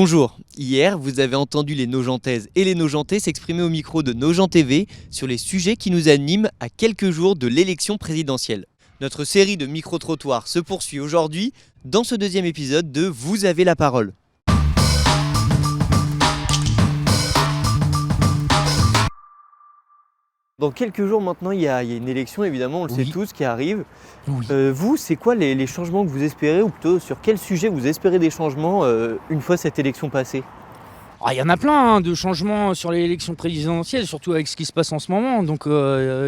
Bonjour, hier vous avez entendu les Nogentaises et les Nogentais s'exprimer au micro de Nogent TV sur les sujets qui nous animent à quelques jours de l'élection présidentielle. Notre série de micro-trottoirs se poursuit aujourd'hui dans ce deuxième épisode de Vous avez la parole. Dans quelques jours maintenant, il y a une élection évidemment, on le sait tous, qui arrive. Oui. Vous, c'est quoi les changements que vous espérez, ou plutôt sur quel sujet vous espérez des changements une fois cette élection passée ? Il y en a plein de changements sur l'élection présidentielle, surtout avec ce qui se passe en ce moment. Donc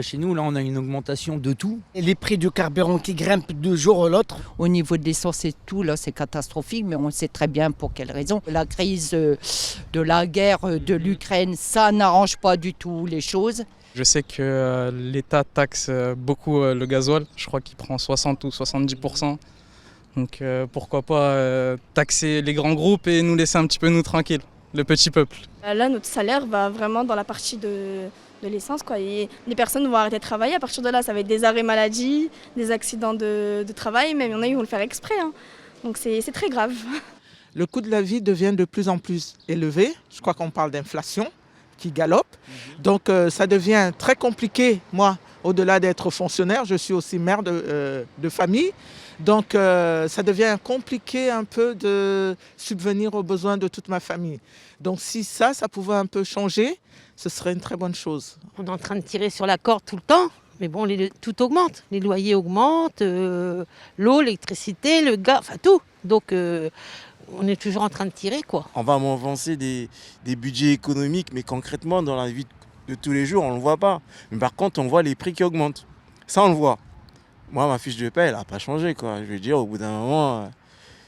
chez nous, là, on a une augmentation de tout. Et les prix du carburant qui grimpent d'un jour à l'autre. Au niveau de l'essence et tout, là, c'est catastrophique, mais on sait très bien pour quelle raison. La crise de la guerre de l'Ukraine, ça n'arrange pas du tout les choses. Je sais que l'État taxe beaucoup le gasoil. Je crois qu'il prend 60 ou 70%. Donc pourquoi pas taxer les grands groupes et nous laisser un petit peu nous tranquilles, le petit peuple. Là, notre salaire va vraiment dans la partie de l'essence, quoi. Et les personnes vont arrêter de travailler. À partir de là, ça va être des arrêts maladie, des accidents de travail. Même il y en a qui vont le faire exprès. Donc c'est très grave. Le coût de la vie devient de plus en plus élevé. Je crois qu'on parle d'inflation qui galope. Donc ça devient très compliqué. Moi, au-delà d'être fonctionnaire, je suis aussi mère de famille. Donc ça devient compliqué un peu de subvenir aux besoins de toute ma famille. Donc si ça pouvait un peu changer, ce serait une très bonne chose. On est en train de tirer sur la corde tout le temps. Mais bon, tout augmente. Les loyers augmentent, l'eau, l'électricité, le gaz, enfin tout. Donc on est toujours en train de tirer, quoi. On va m'avancer des budgets économiques, mais concrètement, dans la vie de tous les jours, on ne le voit pas. Mais par contre, on voit les prix qui augmentent. Ça, on le voit. Moi, ma fiche de paie, elle n'a pas changé, quoi. Je veux dire, au bout d'un moment,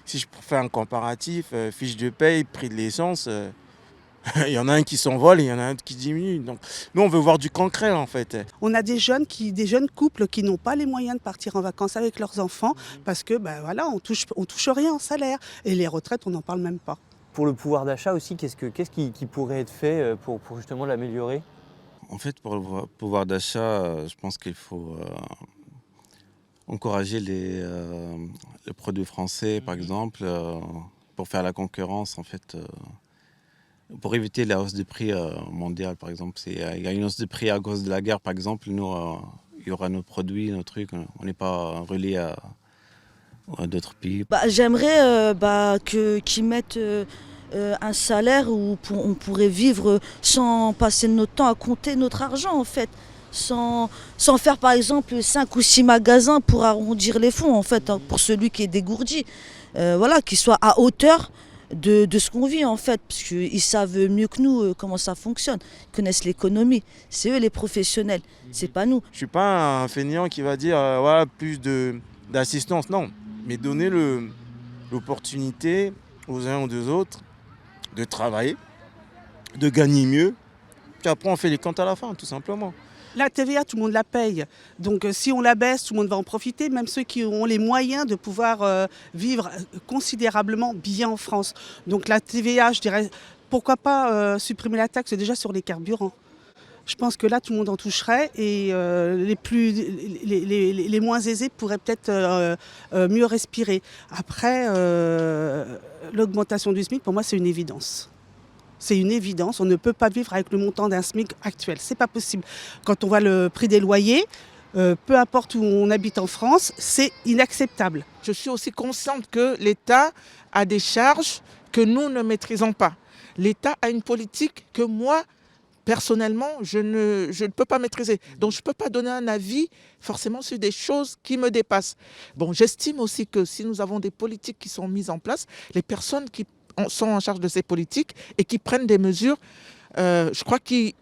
si je fais un comparatif, fiche de paie, prix de l'essence, il y en a un qui s'envole et il y en a un qui diminue. Donc, nous, on veut voir du concret, en fait. On a des jeunes couples qui n'ont pas les moyens de partir en vacances avec leurs enfants parce que on touche rien en salaire. Et les retraites, on n'en parle même pas. Pour le pouvoir d'achat aussi, qu'est-ce qui pourrait être fait pour justement l'améliorer ? En fait, pour le pouvoir d'achat, je pense qu'il faut encourager les produits français, par exemple, pour faire la concurrence, en fait. Pour éviter la hausse des prix mondiale, par exemple. Il y a une hausse des prix à cause de la guerre, par exemple. Nous, il y aura nos produits, nos trucs. On n'est pas relié à d'autres pays. J'aimerais qu'ils mettent un salaire où on pourrait vivre sans passer notre temps à compter notre argent, en fait. Sans faire, par exemple, 5 ou 6 magasins pour arrondir les fonds, en fait, pour celui qui est dégourdi. Qu'il soit à hauteur de ce qu'on vit, en fait, parce qu'ils savent mieux que nous comment ça fonctionne. Ils connaissent l'économie. C'est eux les professionnels, c'est pas nous. Je ne suis pas un fainéant qui va dire plus d'assistance, non. Mais donner l'opportunité aux uns ou aux autres de travailler, de gagner mieux, puis après on fait les comptes à la fin, tout simplement. La TVA, tout le monde la paye. Donc si on la baisse, tout le monde va en profiter, même ceux qui ont les moyens de pouvoir vivre considérablement bien en France. Donc la TVA, je dirais, pourquoi pas supprimer la taxe déjà sur les carburants. Je pense que là, tout le monde en toucherait et les moins aisés pourraient peut-être mieux respirer. Après, l'augmentation du SMIC, pour moi, c'est une évidence. C'est une évidence, on ne peut pas vivre avec le montant d'un SMIC actuel, c'est pas possible. Quand on voit le prix des loyers, peu importe où on habite en France, c'est inacceptable. Je suis aussi consciente que l'État a des charges que nous ne maîtrisons pas. L'État a une politique que moi, personnellement, je ne peux pas maîtriser. Donc je ne peux pas donner un avis forcément sur des choses qui me dépassent. Bon, j'estime aussi que si nous avons des politiques qui sont mises en place, les personnes qui sont en charge de ces politiques et qui prennent des mesures, je crois qu'ils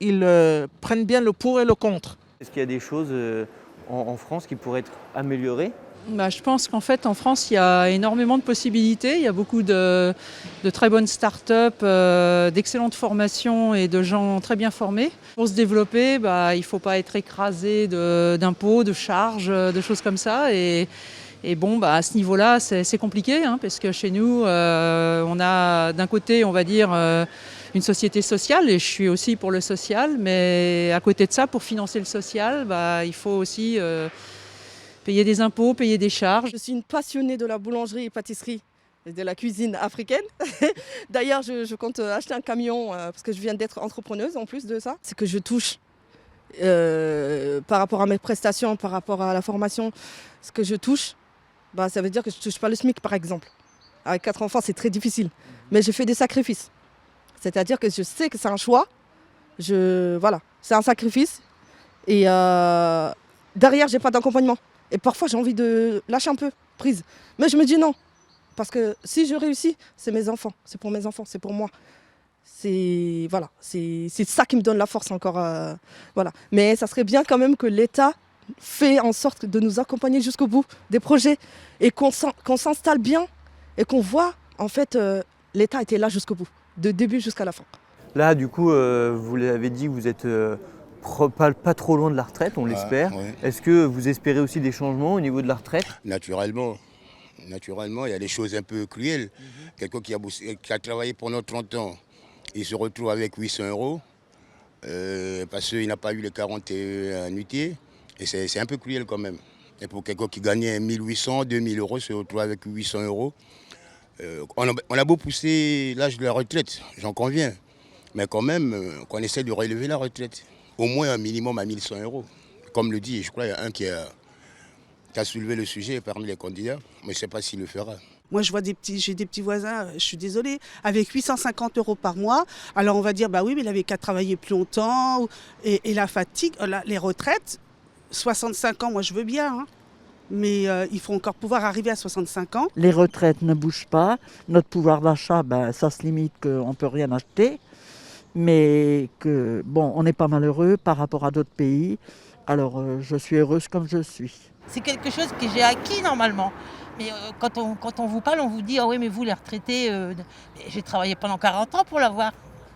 prennent bien le pour et le contre. Est-ce qu'il y a des choses en France qui pourraient être améliorées ? Je pense qu'en fait, en France, il y a énormément de possibilités. Il y a beaucoup de très bonnes start-up, d'excellentes formations et de gens très bien formés. Pour se développer, il ne faut pas être écrasé d'impôts, de charges, de choses comme ça. Et bon, à ce niveau-là, c'est compliqué, parce que chez nous, on a d'un côté, on va dire, une société sociale, et je suis aussi pour le social, mais à côté de ça, pour financer le social, il faut aussi payer des impôts, payer des charges. Je suis une passionnée de la boulangerie et pâtisserie. de la cuisine africaine. D'ailleurs, je compte acheter un camion parce que je viens d'être entrepreneuse en plus de ça. C'est que je touche par rapport à mes prestations, par rapport à la formation, ce que je touche, ça veut dire que je ne touche pas le SMIC par exemple. Avec 4 enfants, c'est très difficile. Mais je fais des sacrifices. C'est-à-dire que je sais que c'est un choix. Voilà, c'est un sacrifice. Et derrière, je n'ai pas d'accompagnement. Et parfois, j'ai envie de lâcher un peu prise. Mais je me dis non. Parce que si je réussis, c'est mes enfants. C'est pour mes enfants, c'est pour moi. C'est ça qui me donne la force encore. Voilà. Mais ça serait bien quand même que l'État fait en sorte de nous accompagner jusqu'au bout des projets et qu'on s'installe bien et qu'on voit, en fait, l'État était là jusqu'au bout, de début jusqu'à la fin. Là, du coup, vous l'avez dit, vous êtes pas trop loin de la retraite, on l'espère. Ouais. Est-ce que vous espérez aussi des changements au niveau de la retraite ? Naturellement, il y a des choses un peu cruelles. Quelqu'un qui a travaillé pendant 30 ans, il se retrouve avec 800 € parce qu'il n'a pas eu les 40 annuités. Et c'est un peu cruel quand même. Et pour quelqu'un qui gagnait 1800, 2000 €, se retrouve avec 800 €. On a beau pousser l'âge de la retraite, j'en conviens. Mais quand même, qu'on essaie de relever la retraite. Au moins un minimum à 1100 €. Comme le dit, je crois qu'il y a un qui a soulevé le sujet parmi les candidats, mais je ne sais pas s'il le fera. Moi, j'ai des petits voisins, je suis désolée, avec 850 € par mois. Alors, on va dire, oui, mais il avait qu'à travailler plus longtemps. Et la fatigue, les retraites, 65 ans, moi, je veux bien. Hein. Mais il faut encore pouvoir arriver à 65 ans. Les retraites ne bougent pas. Notre pouvoir d'achat, ça se limite qu'on ne peut rien acheter. Mais on n'est pas malheureux par rapport à d'autres pays. Alors, je suis heureuse comme je suis. C'est quelque chose que j'ai acquis normalement. Mais quand on vous parle, on vous dit « Ah oui, mais vous, les retraités, j'ai travaillé pendant 40 ans pour l'avoir. »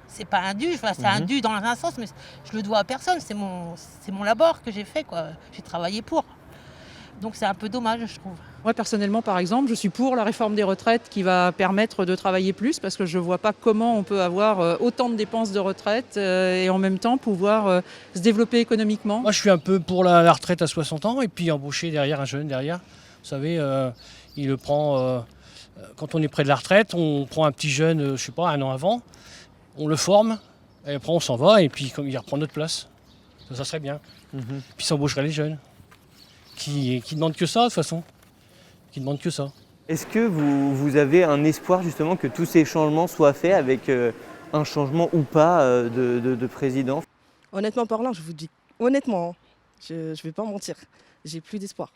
C'est pas un dû, c'est un dû dans un sens, mais je le dois à personne. C'est mon labeur que j'ai fait, quoi. J'ai travaillé pour. Donc c'est un peu dommage, je trouve. Moi, personnellement, par exemple, je suis pour la réforme des retraites qui va permettre de travailler plus parce que je ne vois pas comment on peut avoir autant de dépenses de retraite et en même temps pouvoir se développer économiquement. Moi, je suis un peu pour la retraite à 60 ans et puis embaucher derrière un jeune derrière. Vous savez, il le prend quand on est près de la retraite, on prend un petit jeune, je sais pas, 1 an avant, on le forme et après on s'en va et puis comme il reprend notre place. Ça serait bien. Puis ça embaucherait les jeunes qui demandent que ça de toute façon. Qui demandent que ça. Est-ce que vous avez un espoir justement que tous ces changements soient faits avec un changement ou pas de président ? Honnêtement parlant, je vous dis, honnêtement, je ne vais pas mentir, j'ai plus d'espoir.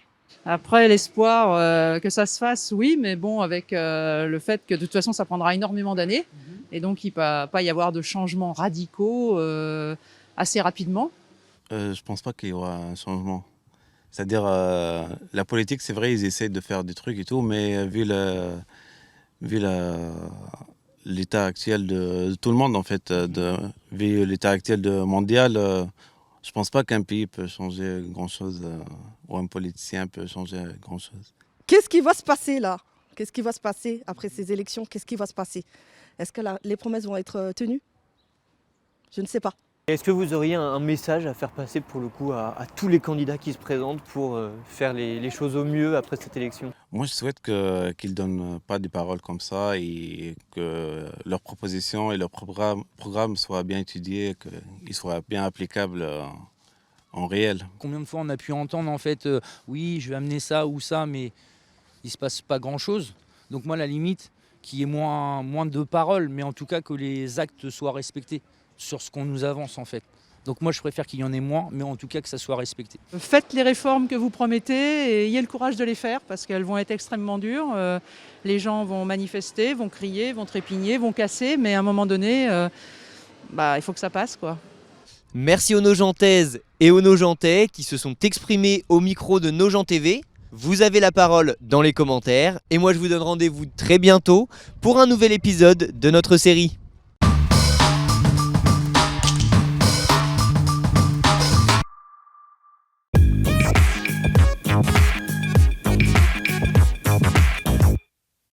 Après, l'espoir que ça se fasse, oui, mais bon, avec le fait que de toute façon, ça prendra énormément d'années. Et donc, il ne va pas y avoir de changements radicaux assez rapidement. Je ne pense pas qu'il y aura un changement. C'est-à-dire, la politique, c'est vrai, ils essaient de faire des trucs et tout, mais vu l'état actuel de tout le monde, en fait, vu l'état actuel mondial, je pense pas qu'un pays peut changer grand-chose, ou un politicien peut changer grand-chose. Qu'est-ce qui va se passer là ? Qu'est-ce qui va se passer après ces élections ? Qu'est-ce qui va se passer ? Est-ce que les promesses vont être tenues ? Je ne sais pas. Est-ce que vous auriez un message à faire passer pour le coup à tous les candidats qui se présentent pour faire les choses au mieux après cette élection ? Moi, je souhaite qu'ils ne donnent pas des paroles comme ça et que leurs propositions et leurs programmes soient bien étudiés, qu'ils soient bien applicables en réel. Combien de fois on a pu entendre en fait oui, je vais amener ça ou ça, mais il ne se passe pas grand-chose. Donc moi, la limite, qu'il y ait moins de paroles, mais en tout cas que les actes soient respectés sur ce qu'on nous avance en fait. Donc moi je préfère qu'il y en ait moins, mais en tout cas que ça soit respecté. Faites les réformes que vous promettez et ayez le courage de les faire parce qu'elles vont être extrêmement dures. Les gens vont manifester, vont crier, vont trépigner, vont casser, mais à un moment donné, il faut que ça passe, quoi. Merci aux Nogentaises et aux Nogentais qui se sont exprimés au micro de Nogent TV. Vous avez la parole dans les commentaires et moi je vous donne rendez-vous très bientôt pour un nouvel épisode de notre série.